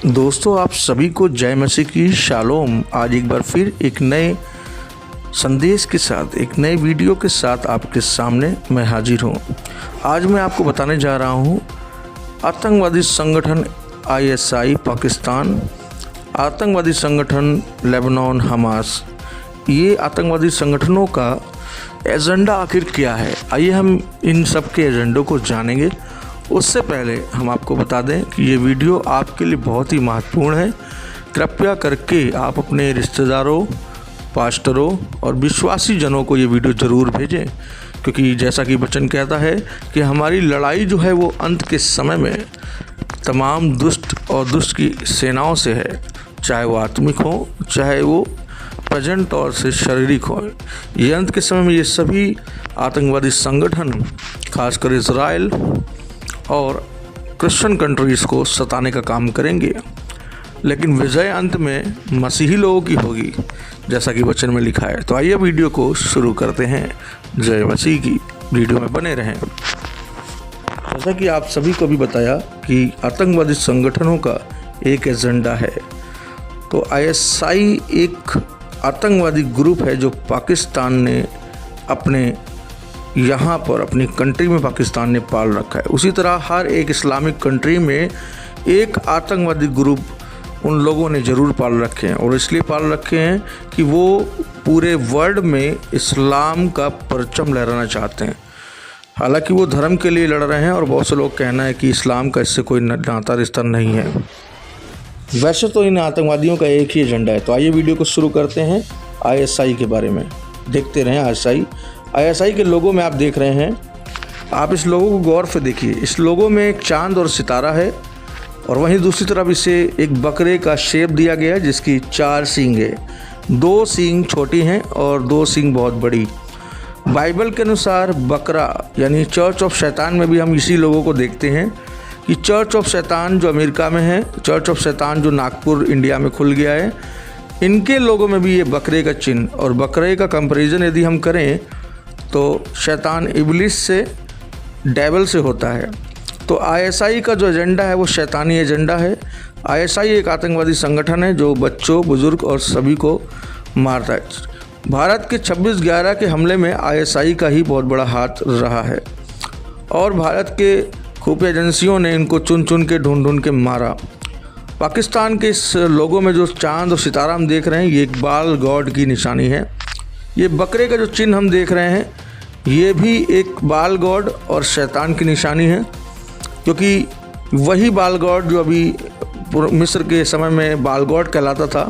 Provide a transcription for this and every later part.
दोस्तों, आप सभी को जय मसीह की शालोम। आज एक बार फिर एक नए संदेश के साथ, एक नए वीडियो के साथ आपके सामने मैं हाजिर हूँ। आज मैं आपको बताने जा रहा हूँ आतंकवादी संगठन ISI पाकिस्तान, आतंकवादी संगठन लेबनान हमास, ये आतंकवादी संगठनों का एजेंडा आखिर क्या है। आइए हम इन सब के एजेंडों को जानेंगे। उससे पहले हम आपको बता दें कि ये वीडियो आपके लिए बहुत ही महत्वपूर्ण है। कृपया करके आप अपने रिश्तेदारों, पास्टरों और विश्वासी जनों को ये वीडियो ज़रूर भेजें, क्योंकि जैसा कि वचन कहता है कि हमारी लड़ाई जो है वो अंत के समय में तमाम दुष्ट और दुष्ट की सेनाओं से है, चाहे वो आत्मिक हो, चाहे वो प्रेजेंट तौर से शारीरिक हो। ये अंत के समय में ये सभी आतंकवादी संगठन खासकर इजराइल और क्रिश्चियन कंट्रीज़ को सताने का काम करेंगे, लेकिन विजय अंत में मसीही लोगों की होगी, जैसा कि वचन में लिखा है। तो आइए वीडियो को शुरू करते हैं। जय मसीह की। वीडियो में बने रहें। जैसा कि आप सभी को भी बताया कि आतंकवादी संगठनों का एक एजेंडा है। तो ISI एक आतंकवादी ग्रुप है जो पाकिस्तान ने अपने यहाँ पर अपनी कंट्री में पाकिस्तान ने पाल रखा है। उसी तरह हर एक इस्लामिक कंट्री में एक आतंकवादी ग्रुप उन लोगों ने ज़रूर पाल रखे हैं, और इसलिए पाल रखे हैं कि वो पूरे वर्ल्ड में इस्लाम का परचम लहराना चाहते हैं। हालांकि वो धर्म के लिए लड़ रहे हैं, और बहुत से लोग कहना है कि इस्लाम का इससे कोई नाता रिश्ता नहीं है। वैसे तो इन आतंकवादियों का एक ही एजेंडा है। तो आइए वीडियो को शुरू करते हैं। ISI के बारे में देखते रहें। ISI के लोगों में आप देख रहे हैं, आप इस लोगों को गौर से देखिए। इस लोगों में एक चांद और सितारा है, और वहीं दूसरी तरफ इसे एक बकरे का शेप दिया गया है जिसकी 4 सींग है। 2 सींग छोटी हैं और 2 सींग बहुत बड़ी। बाइबल के अनुसार बकरा यानी चर्च ऑफ शैतान में भी हम इसी लोगों को देखते हैं कि चर्च ऑफ शैतान जो अमेरिका में है, चर्च ऑफ शैतान जो नागपुर इंडिया में खुल गया है, इनके लोगों में भी ये बकरे का चिन्ह, और बकरे का कंपैरिजन यदि हम करें तो शैतान इब्लिस से, डेविल से होता है। तो ISI का जो एजेंडा है वो शैतानी एजेंडा है। ISI एक आतंकवादी संगठन है जो बच्चों, बुजुर्ग और सभी को मारता है। भारत के 26/11 के हमले में ISI का ही बहुत बड़ा हाथ रहा है, और भारत के खुफिया एजेंसियों ने इनको चुन चुन के ढूंढ के मारा। पाकिस्तान के इस लोगों में जो चांद और सितारा हम देख रहे हैं, ये इकबाल गॉड की निशानी है। ये बकरे का जो चिन्ह हम देख रहे हैं, ये भी एक बाल गॉड और शैतान की निशानी है, क्योंकि वही बाल गॉड जो अभी मिस्र के समय में बाल गॉड कहलाता था,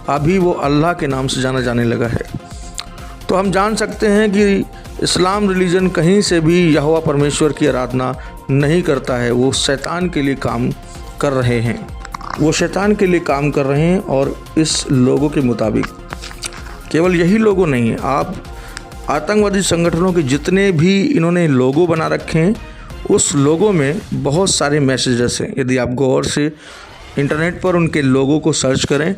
अभी वो अल्लाह के नाम से जाना जाने लगा है। तो हम जान सकते हैं कि इस्लाम रिलीजन कहीं से भी यहोवा परमेश्वर की आराधना नहीं करता है। वो शैतान के लिए काम कर रहे हैं, वो शैतान के लिए काम कर रहे हैं। और इस लोगों के मुताबिक केवल यही लोगों नहीं है, आप आतंकवादी संगठनों के जितने भी इन्होंने लोगो बना रखे हैं, उस लोगों में बहुत सारे मैसेजेस हैं। यदि आप गौर से इंटरनेट पर उनके लोगों को सर्च करें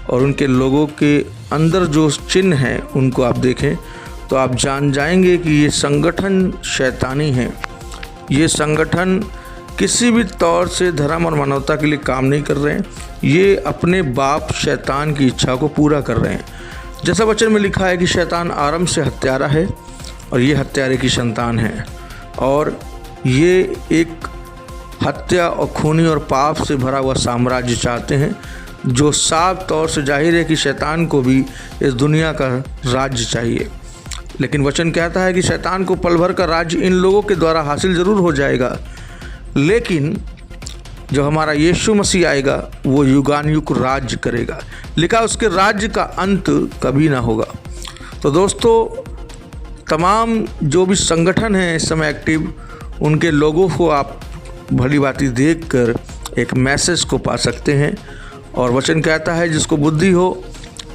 और उनके लोगों के अंदर जो चिन्ह हैं उनको आप देखें, तो आप जान जाएंगे कि ये संगठन शैतानी है। ये संगठन किसी भी तौर से धर्म और मानवता के लिए काम नहीं कर रहे हैं। ये अपने बाप शैतान की इच्छा को पूरा कर रहे हैं। जैसा वचन में लिखा है कि शैतान आरंभ से हत्यारा है, और ये हत्यारे की संतान है, और ये एक हत्या और खूनी और पाप से भरा हुआ साम्राज्य चाहते हैं, जो साफ तौर से जाहिर है कि शैतान को भी इस दुनिया का राज्य चाहिए। लेकिन वचन कहता है कि शैतान को पल भर का राज्य इन लोगों के द्वारा हासिल ज़रूर हो जाएगा, लेकिन जो हमारा यीशु मसीह आएगा वो युगानुयुग राज्य करेगा। लिखा उसके राज्य का अंत कभी ना होगा। तो दोस्तों, तमाम जो भी संगठन हैं इस समय एक्टिव, उनके लोगों को आप भली भांति देखकर एक मैसेज को पा सकते हैं। और वचन कहता है जिसको बुद्धि हो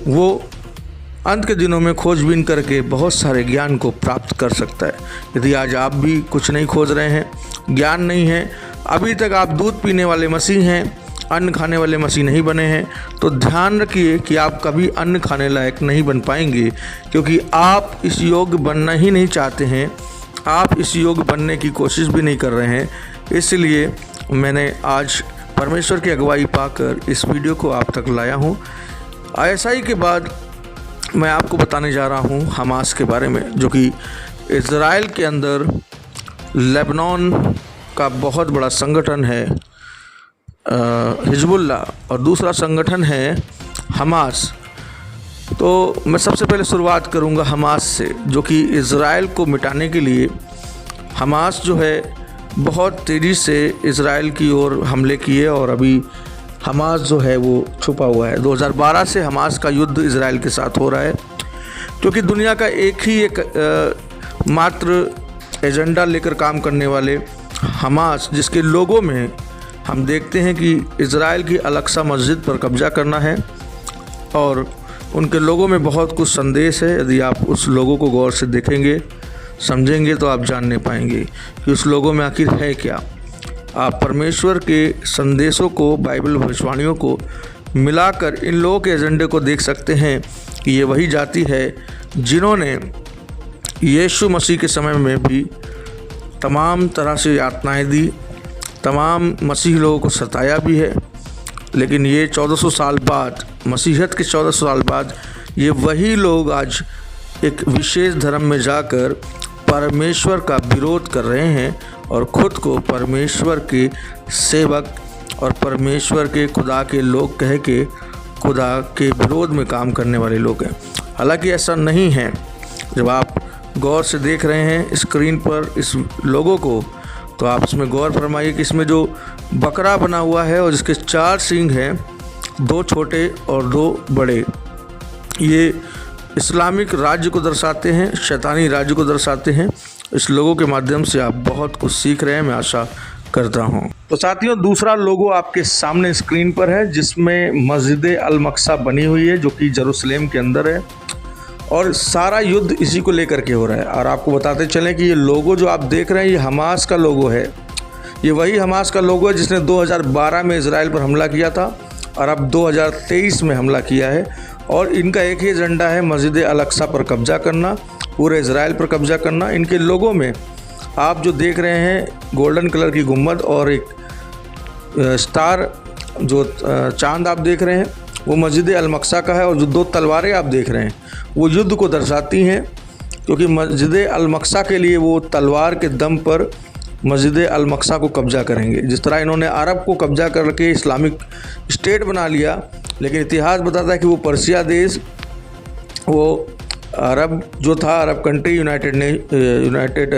वो अंत के दिनों में खोजबीन करके बहुत सारे ज्ञान को प्राप्त कर सकता है। यदि आज आप भी कुछ नहीं खोज रहे हैं, ज्ञान नहीं है, अभी तक आप दूध पीने वाले मसीह हैं, अन्न खाने वाले मसीह नहीं बने हैं, तो ध्यान रखिए कि आप कभी अन्न खाने लायक नहीं बन पाएंगे, क्योंकि आप इस योग्य बनना ही नहीं चाहते हैं। आप इस योग्य बनने की कोशिश भी नहीं कर रहे हैं। इसलिए मैंने आज परमेश्वर की अगुवाई पाकर इस वीडियो को आप तक लाया हूँ। ISI के बाद मैं आपको बताने जा रहा हूँ हमास के बारे में, जो कि इज़राइल के अंदर लेबनान का बहुत बड़ा संगठन है हिजबुल्लाह, और दूसरा संगठन है हमास। तो मैं सबसे पहले शुरुआत करूंगा हमास से, जो कि इज़राइल को मिटाने के लिए हमास जो है बहुत तेज़ी से इज़राइल की ओर हमले किए, और अभी हमास जो है वो छुपा हुआ है। 2012 से हमास का युद्ध इज़राइल के साथ हो रहा है, क्योंकि दुनिया का एक मात्र एजेंडा लेकर काम करने वाले हमास, जिसके लोगों में हम देखते हैं कि इज़राइल की अल-अक्सा मस्जिद पर कब्जा करना है, और उनके लोगों में बहुत कुछ संदेश है। यदि आप उस लोगों को गौर से देखेंगे, समझेंगे, तो आप जान नहीं पाएंगे कि उस लोगों में आखिर है क्या। आप परमेश्वर के संदेशों को, बाइबल भविष्यवाणियों को मिलाकर इन लोगों के एजेंडे को देख सकते हैं कि ये वही जाति है जिन्होंने यीशु मसीह के समय में भी तमाम तरह से यातनाएं दी, तमाम मसीह लोगों को सताया भी है। लेकिन ये 1400 साल बाद, मसीहत के 1400 साल बाद, ये वही लोग आज एक विशेष धर्म में जाकर परमेश्वर का विरोध कर रहे हैं और ख़ुद को परमेश्वर के सेवक और परमेश्वर के खुदा के लोग कह के खुदा के विरोध में काम करने वाले लोग हैं। हालांकि ऐसा नहीं है। जब आप गौर से देख रहे हैं स्क्रीन पर इस लोगों को, तो आप इसमें गौर फरमाइए कि इसमें जो बकरा बना हुआ है और जिसके 4 सींग हैं, 2 छोटे और 2 बड़े, ये इस्लामिक राज्य को दर्शाते हैं, शैतानी राज्य को दर्शाते हैं। इस लोगों के माध्यम से आप बहुत कुछ सीख रहे हैं, मैं आशा करता हूं। तो साथियों, दूसरा लोगो आपके सामने स्क्रीन पर है, जिसमें मस्जिद अल-अक्सा बनी हुई है, जो कि यरूशलेम के अंदर है, और सारा युद्ध इसी को लेकर के हो रहा है। और आपको बताते चलें कि ये लोगो जो आप देख रहे हैं, ये हमास का लोगो है। ये वही हमास का लोगो है जिसने 2012 में इज़राइल पर हमला किया था, और अब 2023 में हमला किया है। और इनका एक ही एजेंडा है, मस्जिद अल-अक्सा पर कब्जा करना, पूरे इज़राइल पर कब्जा करना। इनके लोगों में आप जो देख रहे हैं, गोल्डन कलर की गुम्बद और एक स्टार, जो चांद आप देख रहे हैं, वो मस्जिद अल-अक्सा का है। और जो 2 तलवारें आप देख रहे हैं, वो युद्ध को दर्शाती हैं, क्योंकि मस्जिद अल-अक्सा के लिए वो तलवार के दम पर मस्जिद अल-अक्सा को कब्जा करेंगे। जिस तरह इन्होंने अरब को कब्जा करके इस्लामिक स्टेट बना लिया, लेकिन इतिहास बताता है कि वो पर्सिया देश, वो अरब जो था, अरब कंट्री, यूनाइटेड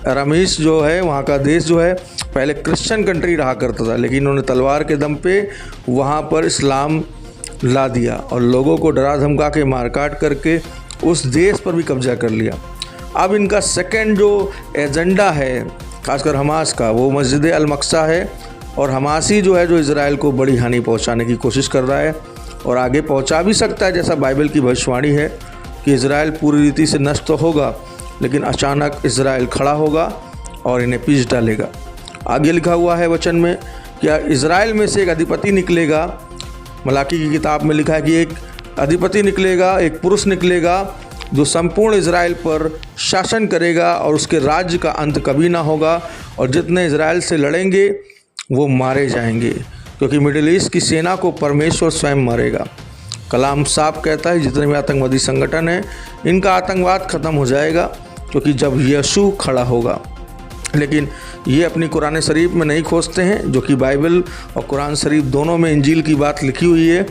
अरमीस जो है, वहाँ का देश जो है, पहले क्रिश्चियन कंट्री रहा करता था, लेकिन इन्होंने तलवार के दम पे वहाँ पर इस्लाम ला दिया और लोगों को डरा धमका के मारकाट करके उस देश पर भी कब्जा कर लिया। अब इनका सेकंड जो एजेंडा है, खासकर हमास का, वो मस्जिद अल-अक्सा है, और हमासी जो है, जो इज़राइल को बड़ी हानि पहुंचाने की कोशिश कर रहा है, और आगे पहुंचा भी सकता है, जैसा बाइबल की भविष्यवाणी है कि इज़राइल पूरी रीति से नष्ट तो होगा, लेकिन अचानक इज़राइल खड़ा होगा और इन्हें पीस डालेगा। आगे लिखा हुआ है वचन में कि इज़राइल में से एक अधिपति निकलेगा। मलाकी की किताब में लिखा है कि एक अधिपति निकलेगा, एक पुरुष निकलेगा, जो संपूर्ण इज़राइल पर शासन करेगा, और उसके राज्य का अंत कभी ना होगा, और जितने इज़राइल से लड़ेंगे वो मारे जाएंगे, क्योंकि मिडिल ईस्ट की सेना को परमेश्वर स्वयं मारेगा। कलाम साफ कहता है, जितने भी आतंकवादी संगठन हैं, इनका आतंकवाद ख़त्म हो जाएगा, क्योंकि जब यीशु खड़ा होगा। लेकिन ये अपनी कुरान शरीफ में नहीं खोजते हैं, जो कि बाइबल और कुरान शरीफ दोनों में इंजील की बात लिखी हुई है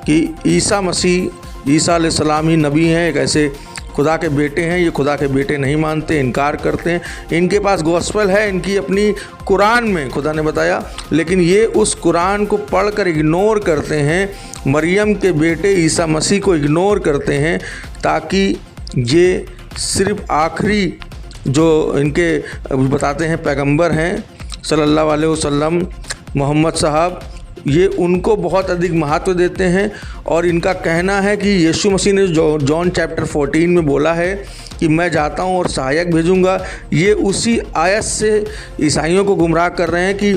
कि ईसा मसीह, ईसा अलैहिस्सलाम ही नबी हैं, एक ऐसे खुदा के बेटे हैं। ये खुदा के बेटे नहीं मानते, इनकार करते हैं। इनके पास गॉस्पेल है, इनकी अपनी कुरान में खुदा ने बताया, लेकिन ये उस कुरान को पढ़कर इग्नोर करते हैं। मरियम के बेटे ईसा मसीह को इग्नोर करते हैं, ताकि ये सिर्फ आखिरी जो इनके बताते हैं पैगंबर हैं सल्लल्लाहु अलैहि वसल्लम मोहम्मद साहब, ये उनको बहुत अधिक महत्व देते हैं। और इनका कहना है कि यीशु मसीह ने जो जॉन चैप्टर 14 में बोला है कि मैं जाता हूँ और सहायक भेजूँगा, ये उसी आयत से ईसाइयों को गुमराह कर रहे हैं कि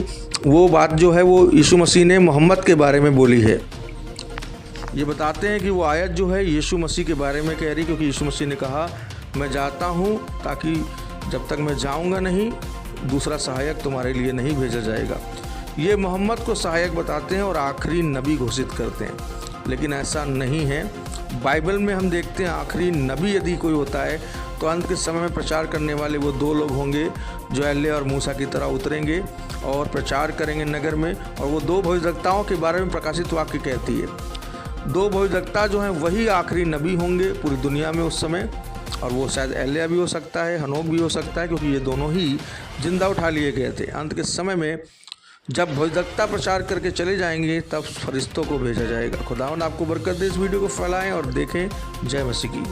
वो बात जो है वो यीशु मसीह ने मोहम्मद के बारे में बोली है। ये बताते हैं कि वो आयत जो है यीशु मसीह के बारे में कह रही, क्योंकि यीशु मसीह ने कहा मैं जाता हूँ ताकि जब तक मैं जाऊँगा नहीं, दूसरा सहायक तुम्हारे लिए नहीं भेजा जाएगा। ये मोहम्मद को सहायक बताते हैं और आखिरी नबी घोषित करते हैं, लेकिन ऐसा नहीं है। बाइबल में हम देखते हैं आखिरी नबी यदि कोई होता है तो अंत के समय में प्रचार करने वाले वो 2 लोग होंगे जो एलिया और मूसा की तरह उतरेंगे और प्रचार करेंगे नगर में। और वो 2 भविष्यवक्ताओं के बारे में प्रकाशित वाक्य कहती है 2 भविष्यवक्ता जो हैं वही आखिरी नबी होंगे पूरी दुनिया में उस समय, और वो शायद एलिया भी हो सकता है, हनोक भी हो सकता है, क्योंकि ये दोनों ही जिंदा उठा लिए गए थे। अंत के समय में जब भविष्यवक्ता प्रचार करके चले जाएंगे तब फरिश्तों को भेजा जाएगा। खुदावंद आपको बरकत दे। इस वीडियो को फैलाएं और देखें। जय मसीह की।